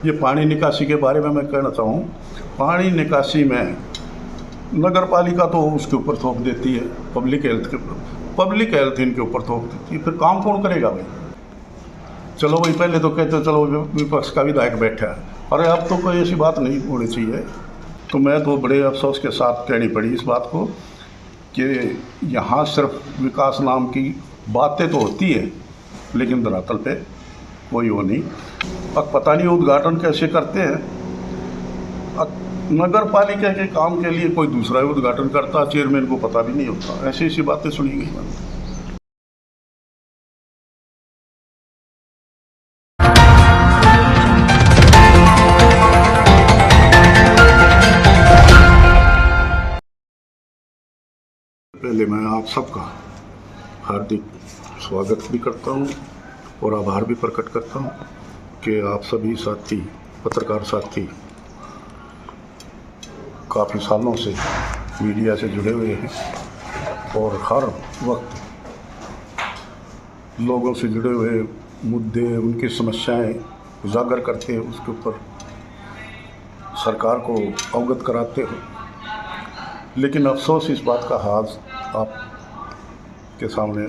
ये पानी निकासी के बारे में मैं कहना चाहूँ, पानी निकासी में नगर पालिका तो उसके ऊपर थोप देती है, पब्लिक हेल्थ इनके ऊपर थोप देती है, फिर काम कौन करेगा भाई। चलो भाई, पहले तो कहते चलो विपक्ष का विधायक बैठा है, अरे अब तो कोई ऐसी बात नहीं होनी चाहिए। तो मैं तो बड़े अफसोस के साथ कहनी पड़ी इस बात को कि यहाँ सिर्फ विकास नाम की बातें तो होती है, लेकिन धरातल पे कोई वो नहीं। अब पता नहीं उद्घाटन कैसे करते हैं। नगर पालिका के काम के लिए कोई दूसरा उद्घाटन करता, चेयरमैन को पता भी नहीं होता। ऐसी ऐसी बातें सुनी गई मैंने। पहले मैं आप सबका हार्दिक स्वागत भी करता हूं और आभार भी प्रकट करता हूं कि आप सभी साथी, पत्रकार साथी काफ़ी सालों से मीडिया से जुड़े हुए हैं और हर वक्त लोगों से जुड़े हुए मुद्दे, उनकी समस्याएं उजागर करते हैं, उसके ऊपर सरकार को अवगत कराते हो। लेकिन अफसोस इस बात का आज आपके सामने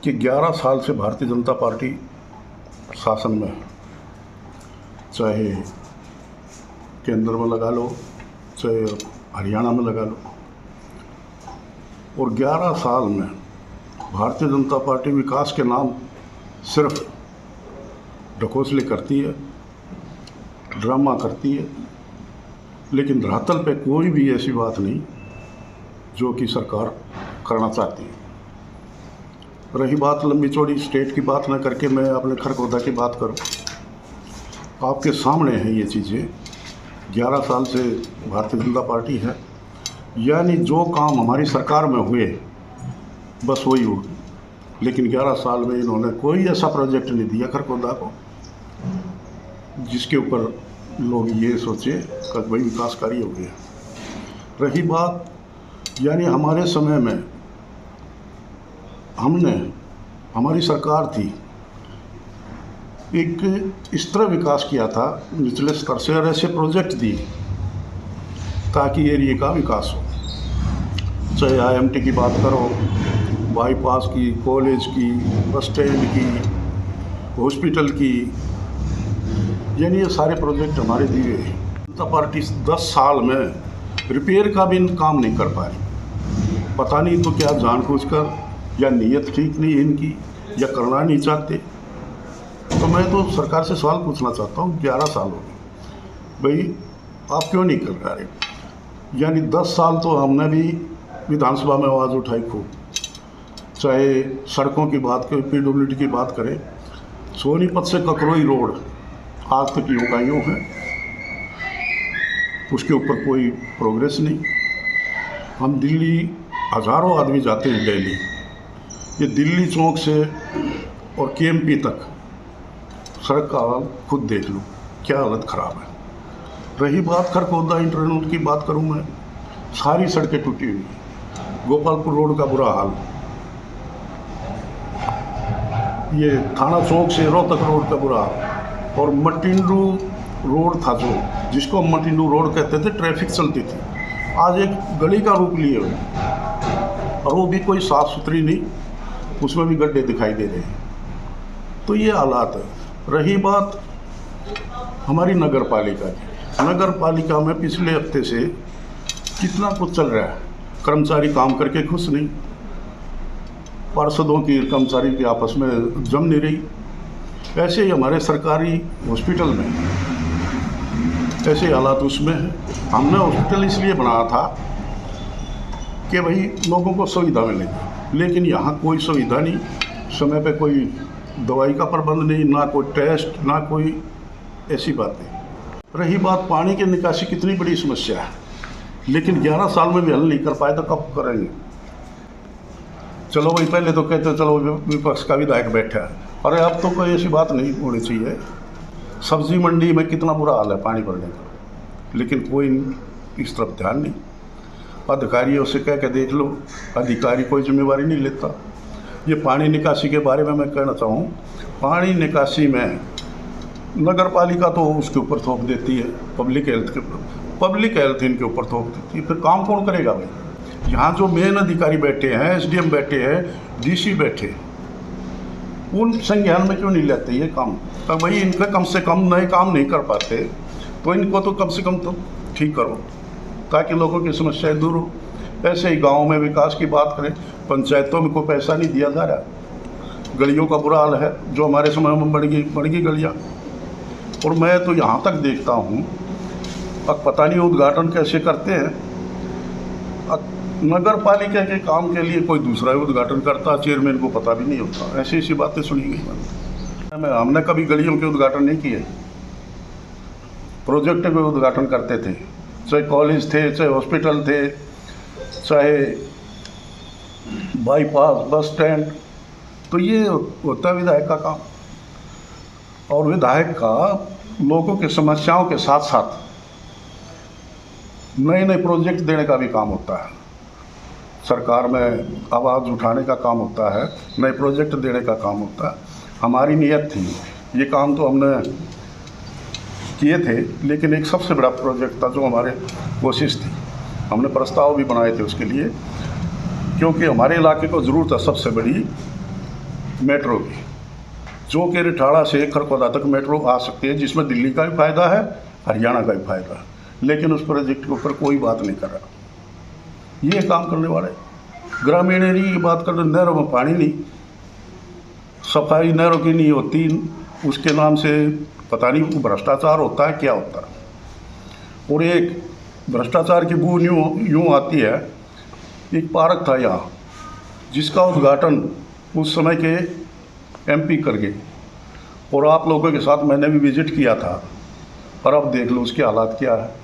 कि 11 साल से भारतीय जनता पार्टी शासन में, चाहे केंद्र में लगा लो, चाहे हरियाणा में लगा लो, और 11 साल में भारतीय जनता पार्टी विकास के नाम सिर्फ ढकोसले करती है, ड्रामा करती है, लेकिन धरातल पे कोई भी ऐसी बात नहीं जो कि सरकार करना चाहती है। रही बात लंबी चौड़ी स्टेट की बात न करके मैं अपने खरगोदा की बात करूं, आपके सामने है ये चीज़ें। 11 साल से भारतीय जनता पार्टी है, यानी जो काम हमारी सरकार में हुए बस वही हो, लेकिन 11 साल में इन्होंने कोई ऐसा प्रोजेक्ट नहीं दिया खरगोदा को जिसके ऊपर लोग ये सोचे कि भाई विकास कार्य हो गया। रही बात, यानी हमारे समय में हमारी सरकार थी, एक इस तरह विकास किया था निचले स्तर से, और ऐसे प्रोजेक्ट दिए ताकि एरिया का विकास हो। चाहे IMT की बात करो, बाईपास की, कॉलेज की, बस स्टैंड की, हॉस्पिटल की, यानी ये सारे प्रोजेक्ट हमारे दिए। जनता पार्टी 10 साल में रिपेयर का भी काम नहीं कर पा रही। पता नहीं तो क्या जानबूझकर, या नीयत ठीक नहीं इनकी, या करना नहीं चाहते। तो मैं तो सरकार से सवाल पूछना चाहता हूँ, 11 साल हो गए भाई, आप क्यों नहीं कर पा रहे। यानी 10 साल तो हमने भी विधानसभा में आवाज़ उठाई खूब, चाहे सड़कों की बात करें, PWD की बात करें, सोनीपत से ककरोई रोड आज तक यूँ का यूँ है, उसके ऊपर कोई प्रोग्रेस नहीं। हम दिल्ली हज़ारों आदमी जाते हैं दिल्ली, ये दिल्ली चौक से और KMP तक सड़क का हाल खुद देख लो, क्या हालत ख़राब है। रही बात खरगोदा इंटरनेट की बात करूँ मैं, सारी सड़कें टूटी हुई, गोपालपुर रोड का बुरा हाल, ये थाना चौक से रोहतक रोड का बुरा हाल, और मटिंडू रोड था जिसको मटिंडू रोड कहते थे, ट्रैफिक चलती थी, आज एक गली का रूप लिए हुए, और वो भी कोई साफ़ सुथरी नहीं, उसमें भी गड्ढे दिखाई दे रहे हैं। तो ये हालात है। रही बात हमारी नगर पालिका की, नगर पालिका में पिछले हफ्ते से कितना कुछ चल रहा है। कर्मचारी काम करके खुश नहीं, पार्षदों की कर्मचारी की आपस में जम नहीं रही। ऐसे ही हमारे सरकारी हॉस्पिटल में ऐसे हालात उसमें है। हमने हॉस्पिटल इसलिए बनाया था कि भाई लोगों को सुविधा मिलेगी, लेकिन यहाँ कोई सुविधा नहीं, समय पे कोई दवाई का प्रबंध नहीं, ना कोई टेस्ट, ना कोई ऐसी बातें। रही बात पानी की निकासी, कितनी बड़ी समस्या है, लेकिन 11 साल में भी हल नहीं कर पाए, तो कब करेंगे। चलो भाई, पहले तो कहते चलो विपक्ष का विधायक बैठा है, अरे अब तो कोई ऐसी बात नहीं होनी चाहिए। सब्जी मंडी में कितना बुरा हाल है पानी भरने का, लेकिन कोई इस तरफ ध्यान नहीं। अधिकारियों से कह के देख लो, अधिकारी कोई जिम्मेवारी नहीं लेता। ये पानी निकासी के बारे में मैं कहना चाहूँ, पानी निकासी में नगर पालिका तो उसके ऊपर थोप देती है, पब्लिक हेल्थ इनके ऊपर थोप देती है, फिर काम कौन करेगा भाई? यहाँ जो मेन अधिकारी बैठे हैं, एसडीएम बैठे हैं, डीसी बैठे, उन संज्ञान में क्यों नहीं लेते ये काम? तो भाई इनका कम से कम नए काम नहीं कर पाते तो इनको तो कम से कम तो ठीक करो ताकि लोगों की समस्याएं दूर हो। ऐसे ही गाँव में विकास की बात करें, पंचायतों में कोई पैसा नहीं दिया जा रहा, गलियों का बुरा हाल है, जो हमारे समय में बढ़ गई गलियाँ। और मैं तो यहाँ तक देखता हूँ, अब पता नहीं उद्घाटन कैसे करते हैं, नगर पालिका के काम के लिए कोई दूसरा ही उद्घाटन करता, चेयरमैन को पता भी नहीं होता। ऐसी ऐसी बातें सुनी गई। हमने कभी गलियों के उद्घाटन नहीं किए, प्रोजेक्ट के उद्घाटन करते थे, चाहे कॉलेज थे, चाहे हॉस्पिटल थे, चाहे बाईपास, बस स्टैंड। तो ये होता है विधायक का काम। और विधायक का लोगों की समस्याओं के साथ साथ नए नए प्रोजेक्ट देने का भी काम होता है, सरकार में आवाज़ उठाने का काम होता है, नए प्रोजेक्ट देने का काम होता है। हमारी नीयत थी, ये काम तो हमने किए थे, लेकिन एक सबसे बड़ा प्रोजेक्ट था जो हमारे कोशिश थी, हमने प्रस्ताव भी बनाए थे उसके लिए, क्योंकि हमारे इलाके को ज़रूरत है सबसे बड़ी मेट्रो की, जो कि रिठाड़ा से खरखोदा तक मेट्रो आ सकती है, जिसमें दिल्ली का भी फायदा है, हरियाणा का भी फायदा है। लेकिन उस प्रोजेक्ट के ऊपर कोई बात नहीं कर रहा। ये काम करने वाले ग्रामीण एरिया की बात करें, नहरों में पानी नहीं, सफाई नहरों की नहीं होती, उसके नाम से पता नहीं भ्रष्टाचार होता है क्या होता है। और एक भ्रष्टाचार की बू यूँ आती है, एक पार्क था यहाँ जिसका उद्घाटन उस समय के एमपी कर गए, और आप लोगों के साथ मैंने भी विजिट किया था, और अब देख लो उसके हालात क्या है।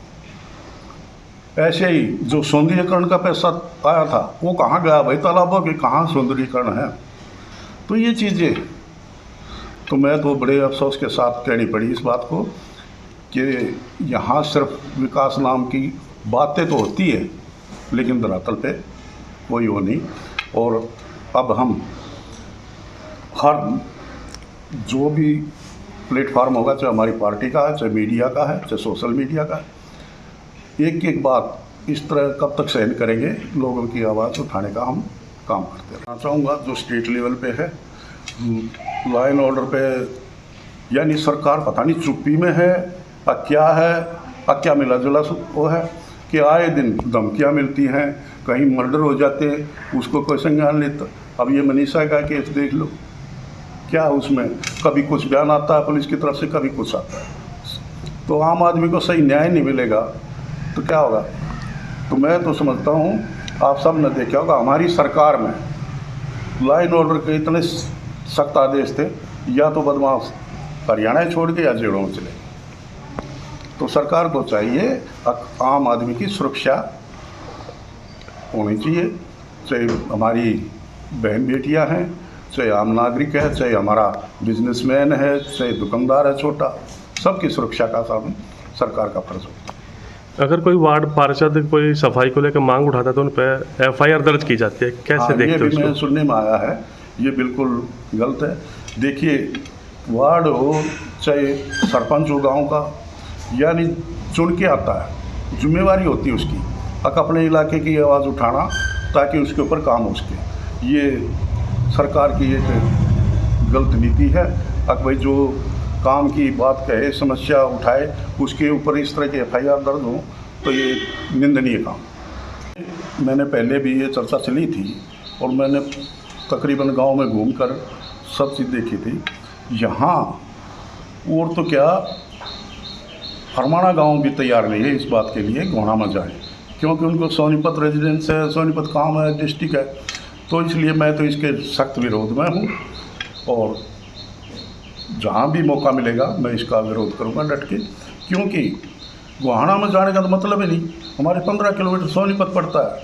ऐसे ही जो सौंदर्यीकरण का पैसा आया था वो कहाँ गया भाई? तालाबों के कहाँ सौंदर्यीकरण है? तो ये चीज़ें तो मैं तो बड़े अफसोस के साथ कहनी पड़ी इस बात को कि यहाँ सिर्फ विकास नाम की बातें तो होती है, लेकिन धरातल पे कोई वो नहीं। और अब हम हर जो भी प्लेटफार्म होगा, चाहे हमारी पार्टी का है, चाहे मीडिया का है, चाहे सोशल मीडिया का है, एक एक बात इस तरह कब तक सहन करेंगे? लोगों की आवाज़ उठाने का हम काम करते रहना चाहूँगा। जो स्टेट लेवल पे है, लॉ एंड ऑर्डर पे, यानी सरकार पता नहीं चुप्पी में है, क्या है, क्या मिला जुला वो है कि आए दिन धमकियाँ मिलती हैं, कहीं मर्डर हो जाते हैं, उसको कोई संज्ञान लेता। अब ये मनीषा का केस देख लो, क्या उसमें कभी कुछ बयान आता है पुलिस की तरफ से, कभी कुछ आता है। तो आम आदमी को सही न्याय नहीं मिलेगा तो क्या होगा? तो मैं तो समझता हूँ, आप सब ने देखा होगा हमारी सरकार में लॉ एंड ऑर्डर के इतने सख्त आदेश थे, या तो बदमाश हरियाणा छोड़ के या जेलों में चले। तो सरकार को चाहिए आम आदमी की सुरक्षा होनी चाहिए, चाहे हमारी बहन बेटियां हैं, चाहे आम नागरिक है, चाहे हमारा बिजनेसमैन है, चाहे दुकानदार है छोटा, सबकी सुरक्षा का सामने सरकार का फर्ज होता है। अगर कोई वार्ड पार्षद कोई सफाई को लेकर मांग उठाता है तो उन पर एफआईआर दर्ज की जाती है, कैसे देखते हो? ये भी मैं सुनने में आया है, ये बिल्कुल गलत है। देखिए, वार्ड हो चाहे सरपंच हो गांव का, यानी चुन के आता है, जिम्मेवारी होती है उसकी अपने इलाके की आवाज़ उठाना ताकि उसके ऊपर काम हो सके। ये सरकार की एक गलत नीति है। भाई जो काम की बात कहे, समस्या उठाए, उसके ऊपर इस तरह के एफआईआर दर्ज हो तो ये निंदनीय काम। मैंने पहले भी ये चर्चा चली थी और मैंने तकरीबन गांव में घूमकर सब चीज़ देखी थी। यहाँ और तो क्या, हरमाना गांव भी तैयार नहीं है इस बात के लिए गोहाना में जाए, क्योंकि उनको सोनीपत रेजिडेंस है, सोनीपत काम है, डिस्ट्रिक्ट है। तो इसलिए मैं तो इसके सख्त विरोध में हूँ और जहाँ भी मौका मिलेगा मैं इसका विरोध करूँगा डट के, क्योंकि गोहाना में जाने का तो मतलब ही नहीं। हमारे 15 किलोमीटर सोनीपत पड़ता है,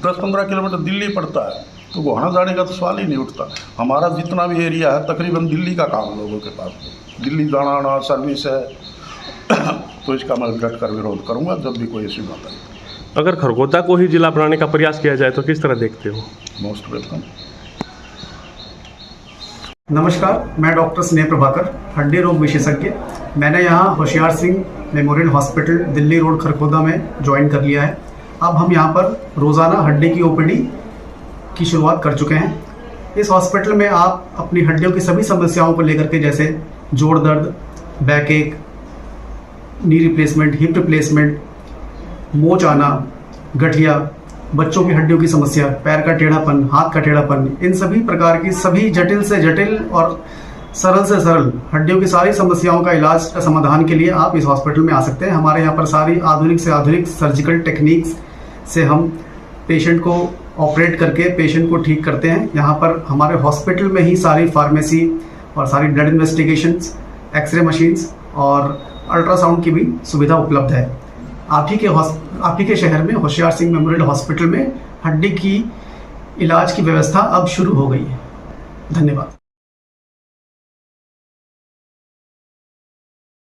10-15 किलोमीटर दिल्ली पड़ता है, तो गोहाना जाने का तो सवाल ही नहीं उठता। हमारा जितना भी एरिया है तकरीबन दिल्ली का काम लोगों के पास, दिल्ली जाना आना सर्विस है। तो इसका मैं डट कर विरोध करूँगा जब भी कोई ऐसी बात आए। अगर खरगोदा को ही जिला बनाने का प्रयास किया जाए तो किस तरह देखते हो? Most welcome. नमस्कार, मैं डॉक्टर स्नेह प्रभाकर, हड्डी रोग विशेषज्ञ, मैंने यहाँ Hoshiyar Singh memorial hospital Delhi road Kharkhoda में ज्वाइन कर लिया है। अब हम यहाँ पर रोज़ाना हड्डी की ओपीडी की शुरुआत कर चुके हैं। इस हॉस्पिटल में आप अपनी हड्डियों की सभी समस्याओं को लेकर के, जैसे जोड़ दर्द, बैक एक, नी रिप्लेसमेंट, हिप रिप्लेसमेंट, मोच आना, गठिया, बच्चों की हड्डियों की समस्या, पैर का टेढ़ापन, हाथ का टेढ़ापन, इन सभी प्रकार की सभी जटिल से जटिल और सरल से सरल हड्डियों की सारी समस्याओं का इलाज का समाधान के लिए आप इस हॉस्पिटल में आ सकते हैं। हमारे यहाँ पर सारी आधुनिक से आधुनिक सर्जिकल टेक्निक्स से हम पेशेंट को ऑपरेट करके पेशेंट को ठीक करते हैं। यहाँ पर हमारे हॉस्पिटल में ही सारी फार्मेसी और सारी ब्लड इन्वेस्टिगेशंस, एक्सरे मशीन्स और अल्ट्रासाउंड की भी सुविधा उपलब्ध है। आप ही के शहर में होशियार सिंह मेमोरियल हॉस्पिटल में हड्डी की इलाज की व्यवस्था अब शुरू हो गई है। धन्यवाद।